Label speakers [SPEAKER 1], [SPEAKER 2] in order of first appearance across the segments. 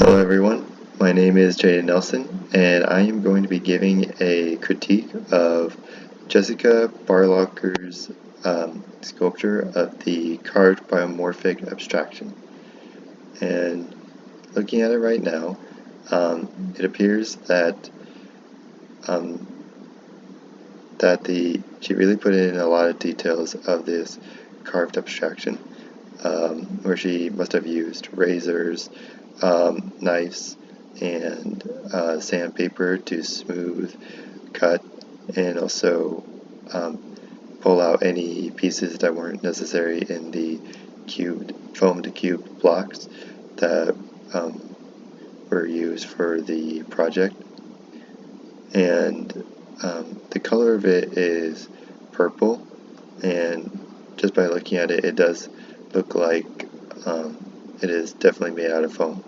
[SPEAKER 1] Hello everyone, my name is Jayden Nelson, and I am going to be giving a critique of Jessica Barlocker's sculpture of the carved biomorphic abstraction. And looking at it right now, it appears that she really put in a lot of details of this carved abstraction, where she must have used razors, knives, and sandpaper to smooth cut, and also pull out any pieces that weren't necessary in the foamed cube blocks that were used for the project. And the color of it is purple, and just by looking at it, it does look like it is definitely made out of foam,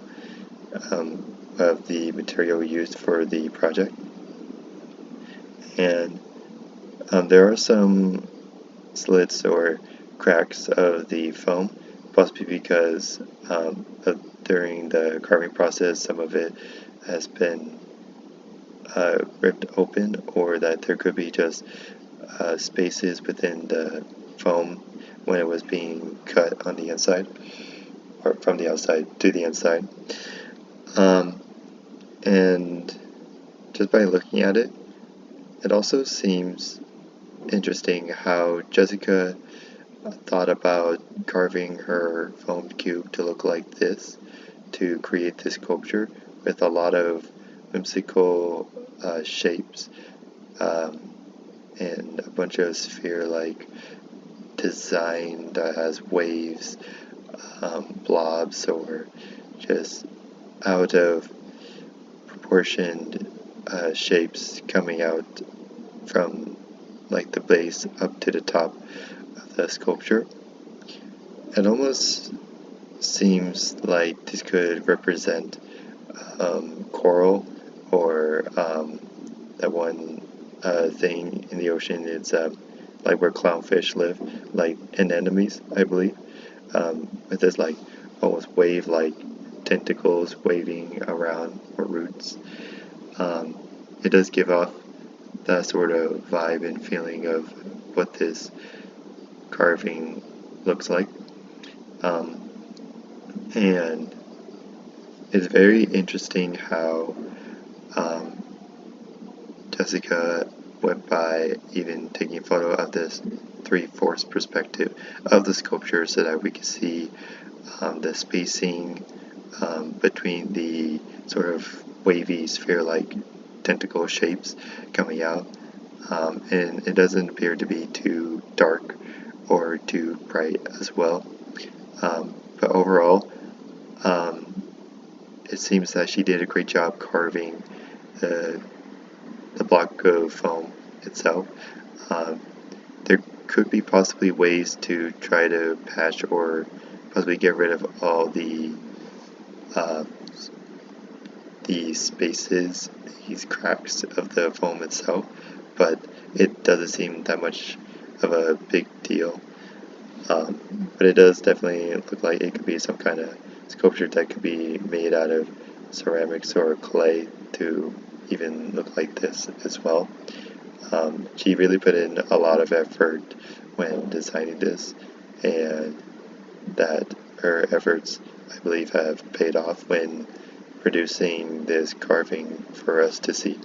[SPEAKER 1] of the material used for the project. And there are some slits or cracks of the foam, possibly because during the carving process some of it has been ripped open, or that there could be just spaces within the foam when it was being cut on the inside, or from the outside to the inside. And just by looking at it, it also seems interesting how Jessica thought about carving her foamed cube to look like this, to create this sculpture with a lot of whimsical shapes, and a bunch of sphere-like design that has waves, blobs, or just out of proportioned shapes coming out from like the base up to the top of the sculpture. It almost seems like this could represent coral, or that one thing in the ocean. It's like where clownfish live, like anemones, I believe, with this like almost wave-like tentacles waving around, or roots. It does give off that sort of vibe and feeling of what this carving looks like. And it's very interesting how Jessica went by even taking a photo of this 3/4 perspective of the sculpture, so that we could see the spacing between the sort of wavy sphere-like tentacle shapes coming out, and it doesn't appear to be too dark or too bright as well. But overall, it seems that she did a great job carving the block of foam itself. There could be possibly ways to try to patch or possibly get rid of all the spaces, these cracks of the foam itself, but it doesn't seem that much of a big deal. But it does definitely look like it could be some kind of sculpture that could be made out of ceramics or clay to even look like this as well. She really put in a lot of effort when designing this, and that her efforts, I believe, have paid off when producing this carving for us to see.